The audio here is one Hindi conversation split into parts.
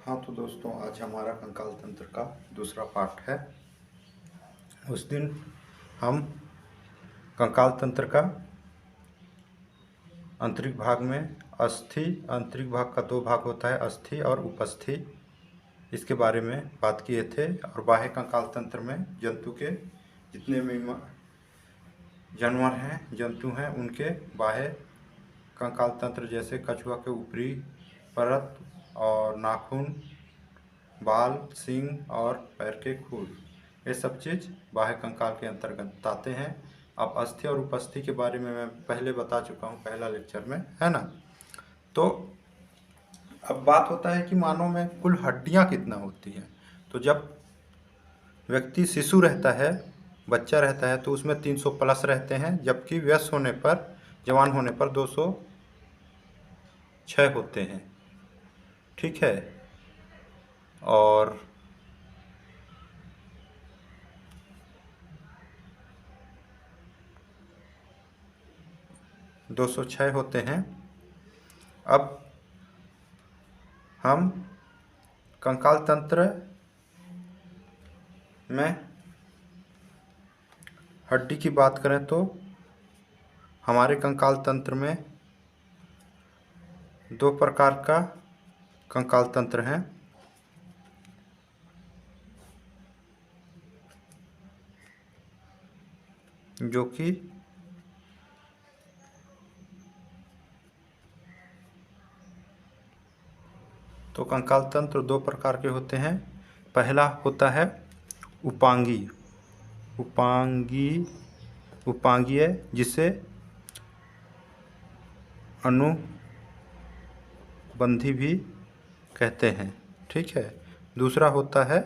हाँ तो दोस्तों, आज हमारा कंकाल तंत्र का दूसरा पार्ट है। उस दिन हम कंकाल तंत्र का आंतरिक भाग में आंतरिक भाग का दो भाग होता है, अस्थि और उपस्थि, इसके बारे में बात किए थे। और बाह्य कंकाल तंत्र में जंतु के जितने भी जानवर हैं, जंतु हैं, उनके बाह्य कंकाल तंत्र जैसे कछुआ के ऊपरी परत और नाखून, बाल, सींग और पैर के खूर, ये सब चीज़ बाह्य कंकाल के अंतर्गत आते हैं। अब अस्थि और उपस्थि के बारे में मैं पहले बता चुका हूँ, पहला लेक्चर में, है ना। तो अब बात होता है कि मानव में कुल हड्डियाँ कितना होती हैं। तो जब व्यक्ति शिशु रहता है, बच्चा रहता है, तो उसमें 300 प्लस रहते हैं, जबकि वयस्क होने पर, जवान होने पर 206 होते हैं। ठीक है। और 206 होते हैं। अब हम कंकाल तंत्र में हड्डी की बात करें तो हमारे कंकाल तंत्र में दो प्रकार का कंकाल तंत्र है। जो कि तो कंकाल तंत्र दो प्रकार के होते हैं। पहला होता है उपांगी उपांगीय, जिसे अनुबंधी भी कहते हैं। ठीक है। दूसरा होता है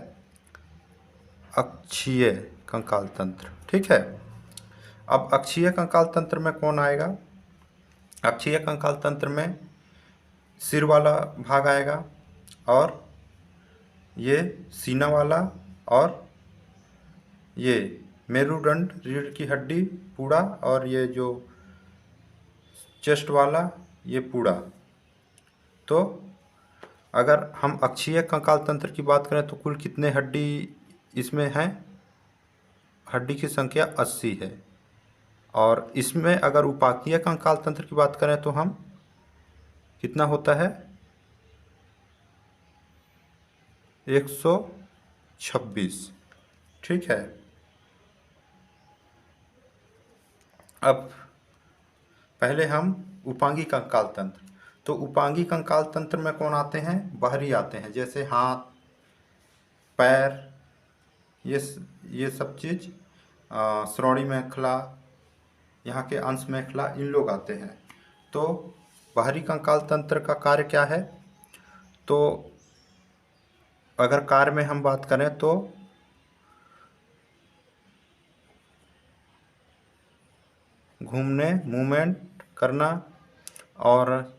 अक्षीय कंकाल तंत्र। ठीक है। अब अक्षीय कंकाल तंत्र में कौन आएगा? अक्षीय कंकाल तंत्र में सिर वाला भाग आएगा, और ये सीना वाला, और ये मेरुदंड, रीढ़ की हड्डी पूड़ा, और ये जो चेस्ट वाला, ये पूड़ा। तो अगर हम अक्षीय कंकाल तंत्र की बात करें तो कुल कितने हड्डी इसमें हैं? हड्डी की संख्या 80 है। और इसमें अगर उपांगीय कंकाल तंत्र की बात करें तो हम कितना होता है? 126। ठीक है। अब पहले हम उपांगी कंकाल तंत्र। तो उपांगी कंकाल तंत्र में कौन आते हैं? बाहरी आते हैं, जैसे हाथ, पैर, ये सब चीज़, श्रोणि मेखला, यहाँ के अंश मेखला, इन लोग आते हैं। तो बाहरी कंकाल तंत्र का कार्य क्या है? तो अगर कार्य में हम बात करें तो घूमने, मूवमेंट करना, और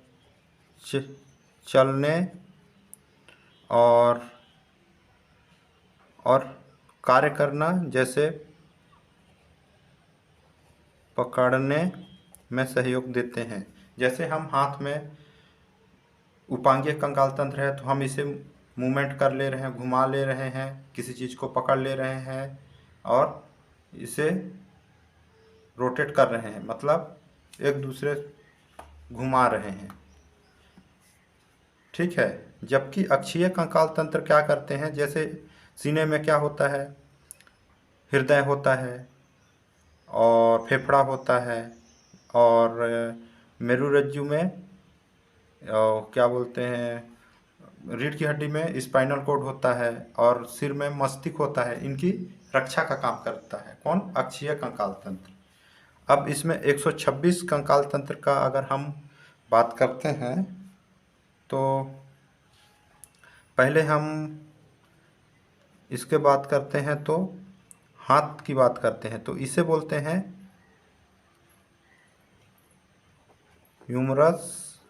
चलने, और कार्य करना, जैसे पकड़ने में सहयोग देते हैं। जैसे हम हाथ में उपांगीय कंकाल तंत्र है तो हम इसे मूवमेंट कर ले रहे हैं, घुमा ले रहे हैं, किसी चीज़ को पकड़ ले रहे हैं और इसे रोटेट कर रहे हैं, मतलब एक दूसरे घुमा रहे हैं। ठीक है। जबकि अक्षीय कंकाल तंत्र क्या करते हैं? जैसे सीने में क्या होता है? हृदय होता है, और फेफड़ा होता है, और मेरुरज्जु में क्या बोलते हैं, रीढ़ की हड्डी में स्पाइनल कोड होता है, और सिर में मस्तिष्क होता है। इनकी रक्षा का काम करता है कौन? अक्षीय कंकाल तंत्र। अब इसमें 126 कंकाल तंत्र का अगर हम बात करते हैं तो पहले हम इसके बात करते हैं तो हाथ की बात करते हैं, तो इसे बोलते हैं ह्यूमरस।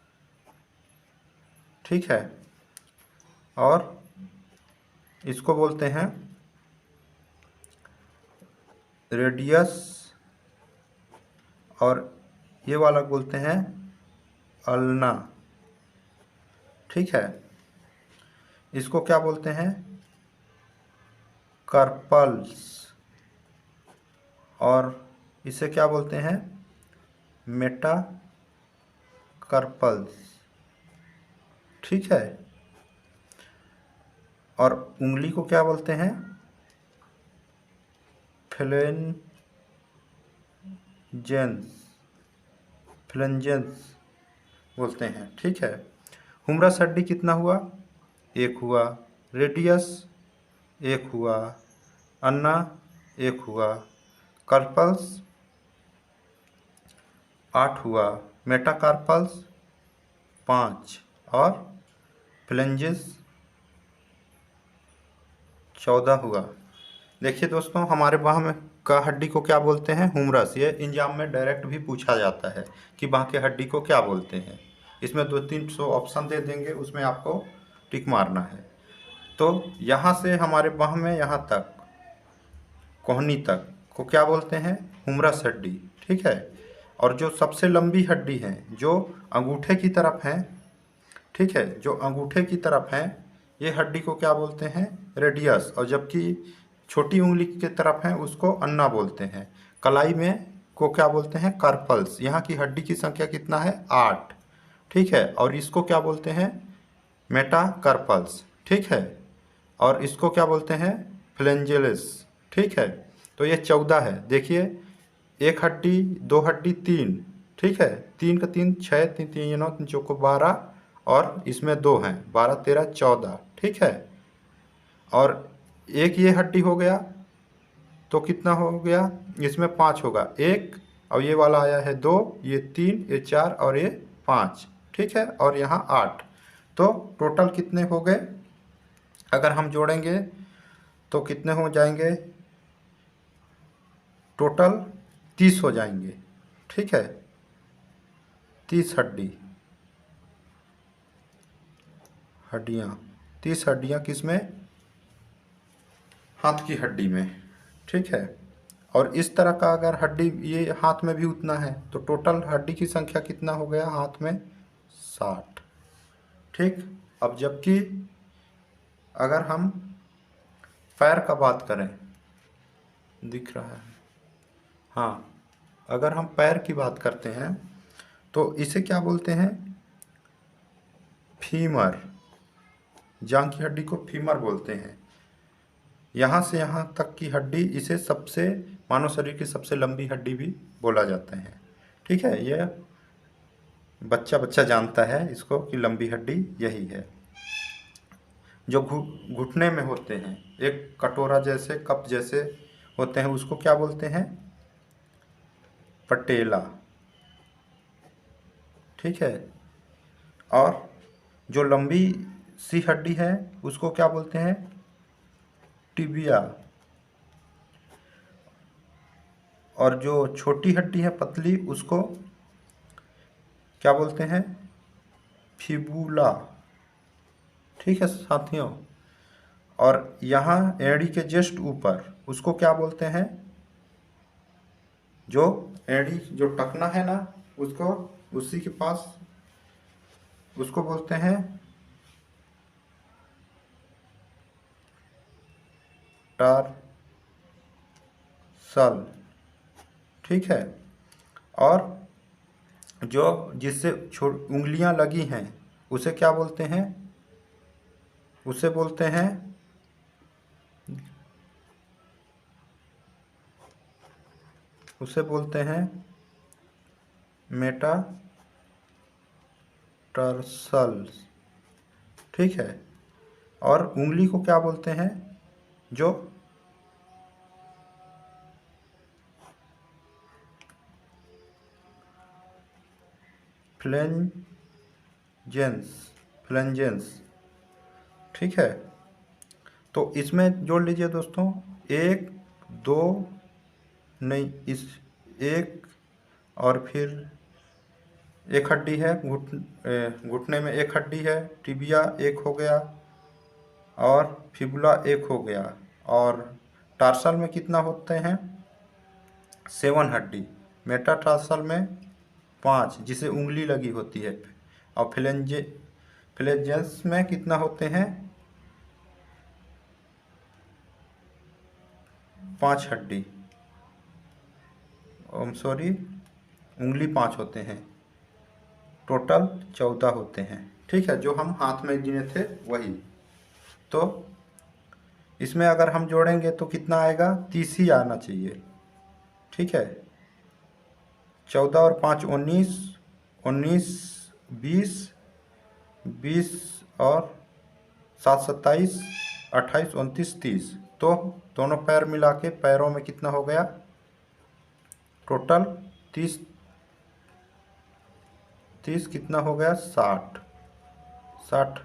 ठीक है। और इसको बोलते हैं रेडियस, और ये वाला बोलते हैं अल्ना। ठीक है। इसको क्या बोलते हैं? कार्पल्स। और इसे क्या बोलते हैं? मेटाकार्पल्स। ठीक है। और उंगली को क्या बोलते हैं? फ्लेंजेंस। फ्लेंजेंस बोलते हैं। ठीक है। हुमरस हड्डी कितना हुआ? एक हुआ। रेडियस एक हुआ। अन्ना एक हुआ। कार्पल्स 8 हुआ। मेटाकार्पल्स 5 और फ्लेंजेस 14 हुआ। देखिए दोस्तों, हमारे बाह में का हड्डी को क्या बोलते हैं? हुमरस। ये एग्जाम में डायरेक्ट भी पूछा जाता है कि बाह के हड्डी को क्या बोलते हैं। इसमें 200-300 ऑप्शन दे देंगे, उसमें आपको टिक मारना है। तो यहाँ से हमारे बाह में यहाँ तक, कोहनी तक को क्या बोलते हैं? हुमरस हड्डी। ठीक है। और जो सबसे लंबी हड्डी है, जो अंगूठे की तरफ है, ठीक है, जो अंगूठे की तरफ है, ये हड्डी को क्या बोलते हैं? रेडियस। और जबकि छोटी उंगली की तरफ है, उसको अन्ना बोलते हैं। कलाई में को क्या बोलते हैं? कार्पल्स। यहाँ की हड्डी की संख्या कितना है? 8। ठीक है। और इसको क्या बोलते हैं? मेटाकार्पल्स। ठीक है। और इसको क्या बोलते हैं? फ्लेंजेलेस। ठीक है। तो ये 14 है। देखिए, एक हड्डी, दो हड्डी, 3। ठीक है। 3 का 3 6, 3 3 9, 3 चौको 12, और इसमें 2 हैं, 12 13 14। ठीक है। और एक ये हड्डी हो गया, तो कितना हो गया? इसमें 5 होगा। एक, और ये वाला आया है 2, ये 3, ये 4 और ये 5। ठीक है। और यहाँ 8। तो टोटल कितने हो गए? अगर हम जोड़ेंगे तो कितने हो जाएंगे? टोटल 30 हो जाएंगे। ठीक है। 30 हड्डियाँ 30 हड्डियाँ किस में? हाथ की हड्डी में। ठीक है। और इस तरह का अगर हड्डी ये हाथ में भी उतना है, तो टोटल हड्डी की संख्या कितना हो गया हाथ में? 60। ठीक। अब जबकि अगर हम पैर का बात करें, दिख रहा है, हाँ, अगर हम पैर की बात करते हैं तो इसे क्या बोलते हैं? फीमर। जांघ की हड्डी को फीमर बोलते हैं। यहाँ से यहाँ तक की हड्डी, इसे सबसे, मानव शरीर की सबसे लंबी हड्डी भी बोला जाता है। ठीक है। यह बच्चा बच्चा जानता है इसको कि लंबी हड्डी यही है। जो घुटने में होते हैं, एक कटोरा जैसे, कप जैसे होते हैं, उसको क्या बोलते हैं? पटेला। ठीक है। और जो लंबी सी हड्डी है, उसको क्या बोलते हैं? टिबिया। और जो छोटी हड्डी है, पतली, उसको क्या बोलते हैं? फिबुला। ठीक है साथियों। और यहाँ एड़ी के जस्ट ऊपर, उसको क्या बोलते हैं? जो एड़ी, जो टखना है ना, उसको, उसी के पास, उसको बोलते हैं टार्सल। ठीक है। और जो जिससे उंगलियां लगी हैं, उसे क्या बोलते हैं? उसे बोलते हैं मेटाटार्सल। ठीक है। और उंगली को क्या बोलते हैं? जो फ्लेंजेंस। ठीक है। तो इसमें जोड़ लीजिए दोस्तों, 1 2, नहीं, इस एक, और फिर एक हड्डी है घुटने में, एक हड्डी है, टिबिया एक हो गया, और फिबुला एक हो गया। और टार्सल में कितना होते हैं? 7 हड्डी। मेटाटार्सल में 5, जिसे उंगली लगी होती है। और फ्लेंजेंस में कितना होते हैं? 5 हड्डी, सॉरी, उंगली 5 होते हैं, टोटल 14 होते हैं। ठीक है, जो हम हाथ में गिने थे वही। तो इसमें अगर हम जोड़ेंगे तो कितना आएगा, 30 ही आना चाहिए। ठीक है, 14 और 5 19, 19 20, 20 और 7 27, 28 29 30। तो दोनों पैर मिला के पैरों में कितना हो गया, टोटल 30, 30 कितना हो गया, 60, 60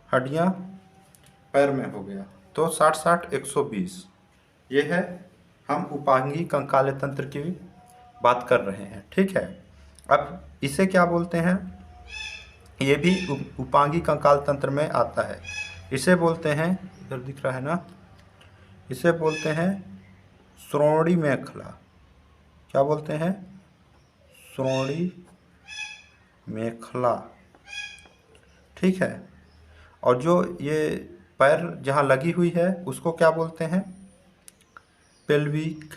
हड्डियाँ पैर में हो गया। तो 60 60 120। ये है, हम उपांगी कंकाल तंत्र की बात कर रहे हैं। ठीक है, अब इसे क्या बोलते हैं, ये भी उपांगी कंकाल तंत्र में आता है। इसे बोलते हैं, इधर दिख रहा है ना, इसे बोलते हैं श्रोणी मेखला। क्या बोलते हैं, श्रोणी मेखला। ठीक है, और जो ये पैर जहाँ लगी हुई है उसको क्या बोलते हैं, पेल्विक,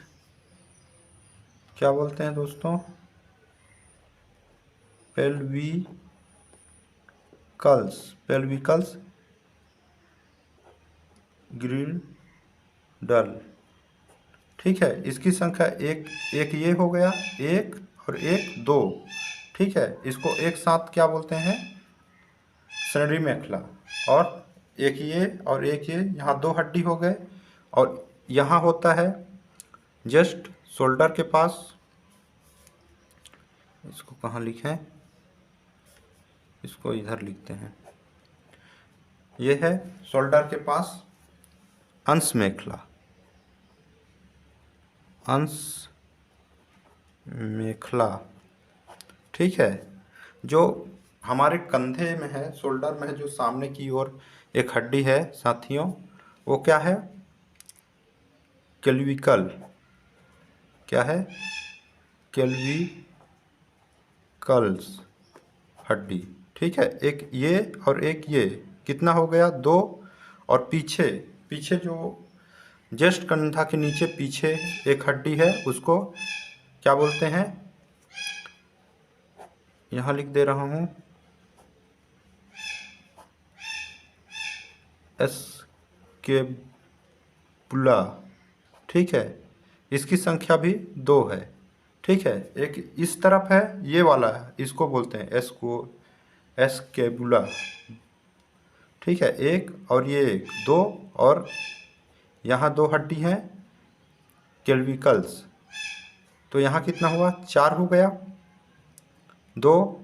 क्या बोलते हैं दोस्तों, पेल्विकल्स, पेल्विकल्स ग्रिडल। ठीक है, इसकी संख्या एक एक ये हो गया, एक और एक 2। ठीक है, इसको एक साथ क्या बोलते हैं, श्रोणी मेखला। और एक ये और एक ये, यहाँ 2 हड्डी हो गए। और यहाँ होता है जस्ट शोल्डर के पास, इसको कहाँ लिखें, इसको इधर लिखते हैं, ये है शोल्डर के पास अंश मेखला, अंश मेखला। ठीक है, जो हमारे कंधे में है, शोल्डर में है, जो सामने की ओर एक हड्डी है साथियों, वो क्या है, क्लेविकल। क्या है, क्लेविकल्स हड्डी। ठीक है, एक ये और एक ये, कितना हो गया, 2। और पीछे पीछे जो जस्ट कंधा के नीचे पीछे एक हड्डी है, उसको क्या बोलते हैं, यहाँ लिख दे रहा हूँ, एस्केपुला। ठीक है, इसकी संख्या भी 2 है। ठीक है, एक इस तरफ है, ये वाला है, इसको बोलते हैं एस्केपुला। ठीक है, एक और ये एक, 2, और यहाँ 2 हड्डी हैं, क्लेविकल्स। तो यहाँ कितना हुआ, 4 हो गया, 2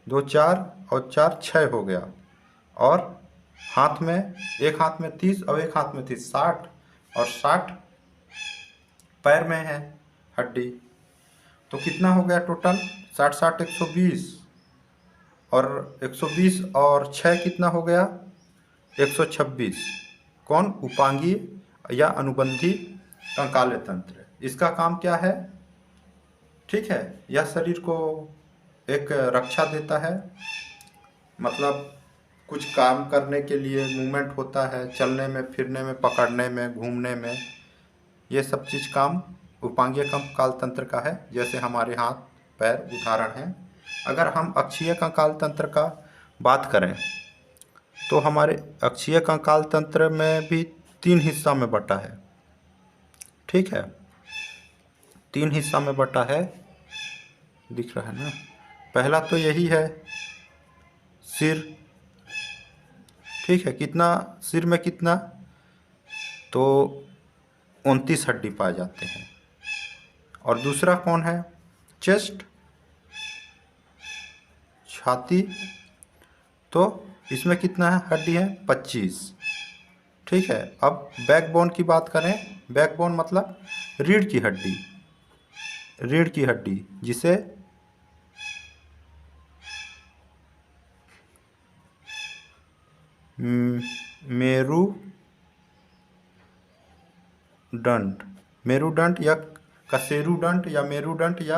2 4 और 4 6 हो गया। और हाथ में, एक हाथ में 30 और एक हाथ में 30, 60, और 60 पैर में है हड्डी। तो कितना हो गया टोटल, 60 60 120, और 120 और 6 कितना हो गया, 126। कौन, उपांगी या अनुबंधी कंकाल तंत्र। इसका काम क्या है, ठीक है, यह शरीर को एक रक्षा देता है, मतलब कुछ काम करने के लिए मूवमेंट होता है, चलने में, फिरने में, पकड़ने में, घूमने में, ये सब चीज़ काम उपांगीय कंकाल तंत्र का है। जैसे हमारे हाथ पैर उदाहरण हैं। अगर हम अक्षीय कंकाल तंत्र का बात करें तो हमारे अक्षीय कंकाल तंत्र में भी 3 हिस्सा में बटा है। ठीक है, 3 हिस्सा में बटा है, दिख रहा है ना। पहला तो यही है, सिर। ठीक है, कितना सिर में, कितना, तो 29 हड्डी पाए जाते हैं। और दूसरा कौन है, चेस्ट, छाती। तो इसमें कितना है, हड्डी है 25। ठीक है, अब बैकबोन की बात करें, बैकबोन मतलब रीढ़ की हड्डी, रीढ़ की हड्डी जिसे मेरुदंड, मेरुदंड या कशेरुदंड या मेरुदंड या